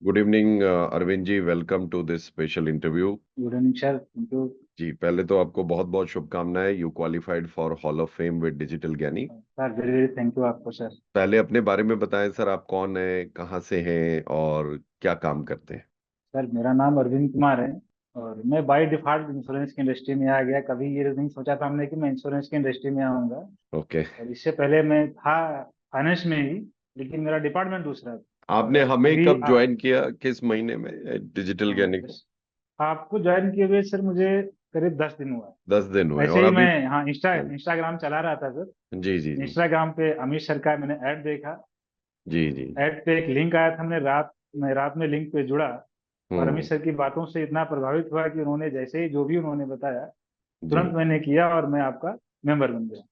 Good evening Arvind ji, welcome to this special interview. Good evening sir, thank you. जी, पहले तो आपको बहुत बहुत शुभकामनाएं। You qualified for hall of fame with digital Gyani. Sir very very thank you आपको sir. पहले अपने बारे में बताएं सर, आप कौन हैं, कहाँ से हैं और क्या काम करते हैं। सर मेरा नाम अरविंद कुमार है और मैं बाय डिफॉल्ट इंश्योरेंस की इंडस्ट्री में आ गया। कभी ये नहीं सोचा था हमने कि मैं इंश्योरेंस की इंडस्ट्री में आऊंगा। ओके। और इससे पहले मैं था फाइनेंस में ही, लेकिन मेरा डिपार्टमेंट दूसरा था। और आपने हमें अभी कब ज्वाइन किया, किस महीने में डिजिटल ज्ञानी को? बस आपको ज्वाइन किए हुए सर मुझे करीब 10 दिन हुआ 10 दिन हुए है। ऐसे और ही अभी? मैं, हाँ, हाँ, इंस्टाग्राम चला रहा था सर। जी जी जी। इंस्टाग्राम पे अमित सर का मैंने ऐड देखा। जी जी। ऐड पे एक लिंक आया था, मैं रात में लिंक पे जुड़ा। और अमित हम्म। सर की बातों से इतना प्रभावित हुआ कि उन्होंने जैसे ही जो भी उन्होंने बताया जी। तुरंत मैंने किया और मैं आपका मेंबर बन गया।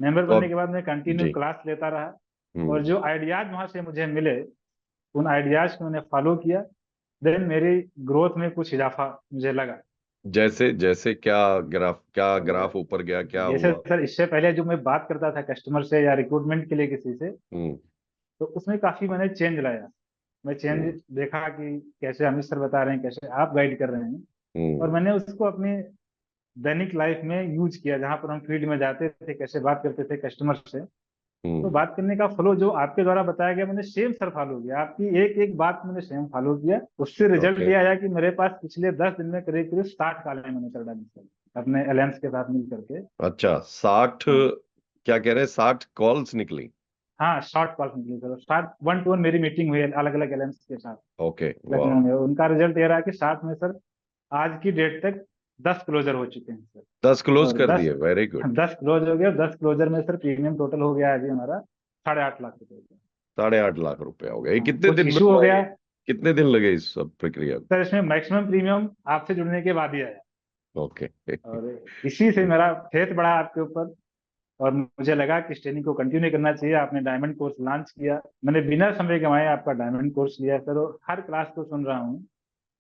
मेंबर तो बनने अब। के बाद मैं कंटिन्यू जी। क्लास लेता रहा। और हम्म। जो आइडियाज वहां से मुझे मिले उन आइडियाज को मैंने फॉलो किया। देन मेरी ग्रोथ में कुछ इजाफा मुझे लगा। जैसे जैसे क्या और ग्राफ ऊपर गया, क्या जैसे हुआ? सर इससे पहले जो मैं बात करता था कस्टमर से या रिक्रूटमेंट के लिए किसी से, हम्म। तो उसमें काफी मैंने चेंज लाया। मैं चेंज हम्म। देखा कि कैसे अमित सर बता रहे हैं, कैसे आप गाइड कर रहे हैं। और हम्म। मैंने उसको अपनी दैनिक लाइफ में यूज किया, जहां पर हम फील्ड में जाते थे, कैसे बात करते थे कस्टमर से। तो हम्म। बात करने का फ्लो जो आपके द्वारा बताया गया मैंने सेम सर फॉलो किया। आपकी एक एक बात मैंने सेम फॉलो किया। उससे रिजल्ट ओके। ये आया कि मेरे पास पिछले 10 दिन में करीब करीब 60 कॉलें मैंने कर डाली सर, अपने अलायंस के साथ मिल करके। अच्छा, 60? हाँ, क्या कह रहे हैं, 60 कॉल्स निकली? हाँ, शॉर्ट कॉल निकली सर। 60 वन टू वन मेरी मीटिंग हुई अलग अलग अलायंस के साथ ओके, वाह। लखनऊ में। उनका रिजल्ट ये रहा कि 60 में सर आज की डेट तक 10 क्लोजर हो चुके हैं सर। 10 क्लोज और कर दस दिए, वेरी गुड। 10 क्लोज हो गया। 10 क्लोजर में सर प्रीमियम टोटल हो गया है अभी हमारा 8.5 लाख रुपए का। 8.5 लाख रुपया हो गया। ये हाँ, कितने कुछ दिन में इशू हो हुआ गया ये? कितने दिन लगे इस सब प्रक्रिया को? सर। इसमें मैक्सिमम प्रीमियम आपसे जुड़ने के बाद ही आया। ओके। और इसी से मेरा फेथ बढ़ा आपके ऊपर। और मुझे लगा कि इस ट्रेनिंग को कंटिन्यू करना चाहिए। आपने डायमंड कोर्स लॉन्च किया, मैंने बिना समय गंवाए आपका डायमंड कोर्स लिया सर। और हर क्लास को सुन रहा हूँ और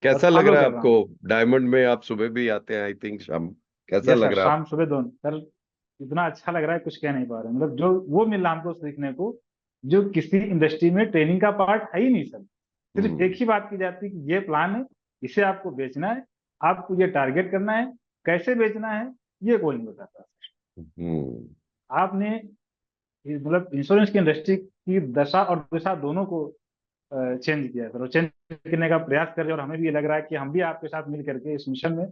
कैसा लग फॉलो रहा है कर रहा आपको? हूँ। डायमंड में आप सुबह भी आते हैं, आई थिंक शाम। कैसा यस लग सर, रहा है आप? शाम सुबह दोनों सर। इतना अच्छा लग रहा है, कुछ कह नहीं पा रहे। मतलब जो वो मिल रहा हमको सीखने को, जो किसी इंडस्ट्री में ट्रेनिंग का पार्ट है ही नहीं सर। सिर्फ एक हम्म। ही बात की जाती है कि ये प्लान है, इसे आपको बेचना है, आपको ये टारगेट करना है, कैसे बेचना है ये कोई नहीं बताता। हम्म। आपने मतलब इंश्योरेंस की इंडस्ट्री की दशा और दिशा दोनों को चेंज किया है सर, और चेंज करने का प्रयास कर रहे हैं। और हमें भी ये लग रहा है कि हम भी आपके साथ मिल करके इस मिशन में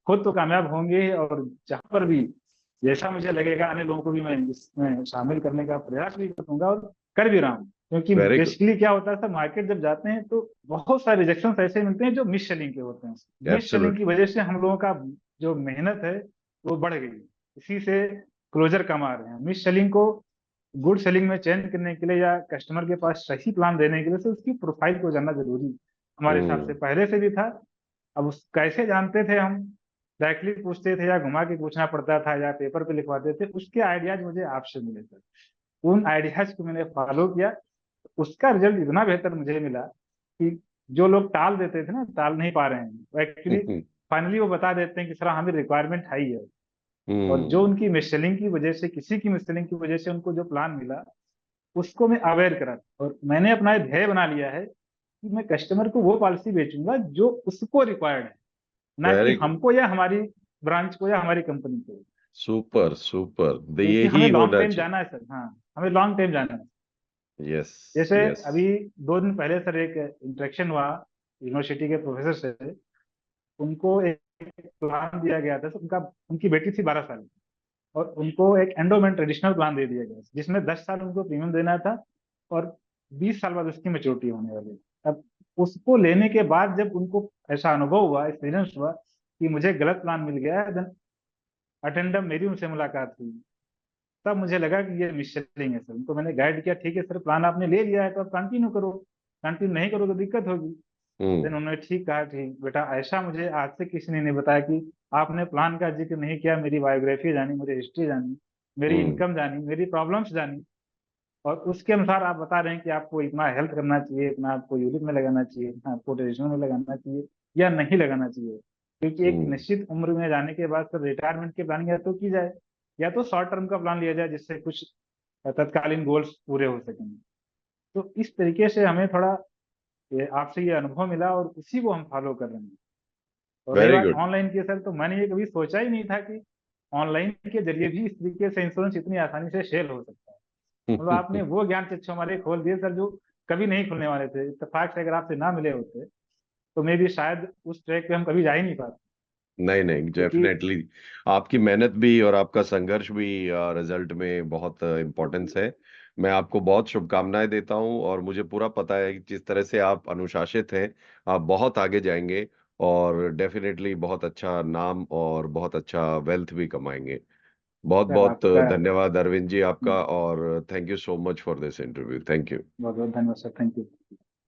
खुद तो कामयाब होंगे ही, और जहां पर भी जैसा मुझे लगेगा अन्य लोगों को भी मैं इसमें शामिल करने का प्रयास भी करूंगा और कर भी रहा हूँ। क्योंकि वेरी गुड। बेसिकली क्या होता है सर, मार्केट जब जाते हैं तो बहुत सारे रिजेक्शन ऐसे मिलते हैं जो मिस सेलिंग के होते हैं। मिस सेलिंग की एब्सोल्युटली। वजह से हम लोगों का जो मेहनत है वो बढ़ गई, इसी से क्लोजर कम आ रहे हैं। मिस सेलिंग को गुड सेलिंग में चेंज करने के लिए या कस्टमर के पास सही प्लान देने के लिए, तो उसकी प्रोफाइल को जानना जरूरी हमारे हिसाब से हम्म। पहले से भी था। अब उस कैसे जानते थे हम, डायरेक्टली पूछते थे या घुमा के पूछना पड़ता था या पेपर पे लिखवाते थे, उसके आइडियाज मुझे आपसे मिले थे। उन आइडियाज को मैंने फॉलो किया। उसका रिजल्ट इतना बेहतर मुझे मिला कि जो लोग टाल देते थे ना, टाल नहीं पा रहे हैं, वो एक्चुअली फाइनली वो बता देते हैं कि सर हमें रिक्वायरमेंट है ही है। और जो हम्म। उनकी मिससेलिंग की वजह से, किसी की मिससेलिंग की वजह से उनको जो प्लान मिला उसको मैं अवेयर करा। और मैंने अपना एक ध्येय बना लिया है कि मैं कस्टमर को वो पॉलिसी बेचूंगा जो उसको रिक्वायर्ड है, ना कि वेरी गुड। हमको या हमारी ब्रांच को या हमारी कंपनी को। सुपर सुपर, क्योंकि यही हमें लॉन्ग होना टाइम चाहिए। जाना है सर। हाँ, हमें लॉन्ग टाइम जाना है। यस। जैसे यस। अभी 2 दिन पहले सर एक इंटरेक्शन हुआ यूनिवर्सिटी के प्रोफेसर से। उनको एक प्लान दिया गया था, उनका उनकी बेटी थी 12 साल की, और उनको एक एंडोमेंट ट्रेडिशनल प्लान दे दिया गया जिसमें 10 साल उनको प्रीमियम देना था और 20 साल बाद उसकी मेच्योरिटी होने वाली है। अब उसको लेने के बाद जब उनको ऐसा अनुभव हुआ, एक्सपीरियंस हुआ कि मुझे गलत प्लान मिल गया है, देन अटेंडम मेरी उनसे मुलाकात हुई। तब मुझे लगा कि ये मिससेलिंग है सर। उनको मैंने गाइड किया, ठीक है सर प्लान आपने ले लिया है तो आप कंटिन्यू करो, कंटिन्यू नहीं करो तो दिक्कत होगी। देन हम्म। उन्होंने ठीक कहा, ठीक बेटा, ऐसा मुझे आज से किसी ने नहीं बताया कि आपने प्लान का जिक्र नहीं किया, मेरी बायोग्राफी जानी, मुझे हिस्ट्री जानी, मेरी हम्म। इनकम जानी, मेरी प्रॉब्लम्स जानी। और उसके अनुसार आप बता रहे हैं कि आपको इतना हेल्थ करना चाहिए, इतना आपको यूरिक में लगाना चाहिए, इतना आपको ट्रेडिशनल में लगाना चाहिए या नहीं लगाना चाहिए। क्योंकि एक हम्म। निश्चित उम्र में जाने के बाद फिर रिटायरमेंट की प्लानिंग या तो की जाए या तो शॉर्ट टर्म का प्लान लिया जाए जिससे कुछ तत्कालीन गोल्स पूरे हो सकें। तो इस तरीके से हमें थोड़ा ये आपसे ये अनुभव मिला और उसी को हम फॉलो कर रहे हैं। और रही वेरी बात गुड। ऑनलाइन की सर, तो मैंने ये कभी सोचा ही नहीं था कि ऑनलाइन के जरिए भी इस तरीके से इंश्योरेंस इतनी आसानी से सेल हो सकता है। मतलब आपने वो ज्ञान चक्षु हमारे खोल दिए सर, जो कभी नहीं खुलने वाले थे। इत्तेफाक से अगर आपसे ना मिले होते तो मे भी शायद उस ट्रैक पे हम कभी जा ही नहीं पाते। नहीं नहीं, क्योंकि डेफिनेटली आपकी मेहनत भी और आपका संघर्ष भी रिजल्ट में बहुत इम्पोर्टेंस है। मैं आपको बहुत शुभकामनाएं देता हूं, और मुझे पूरा पता है कि जिस तरह से आप अनुशासित हैं, आप बहुत आगे जाएंगे, और डेफिनेटली बहुत अच्छा नाम और बहुत अच्छा वेल्थ भी कमाएंगे। बहुत सर बहुत आपका धन्यवाद अरविंद जी आपका, बहुत और thank you so much for this interview. Thank you. बहुत धन्यवाद सर, थैंक यू।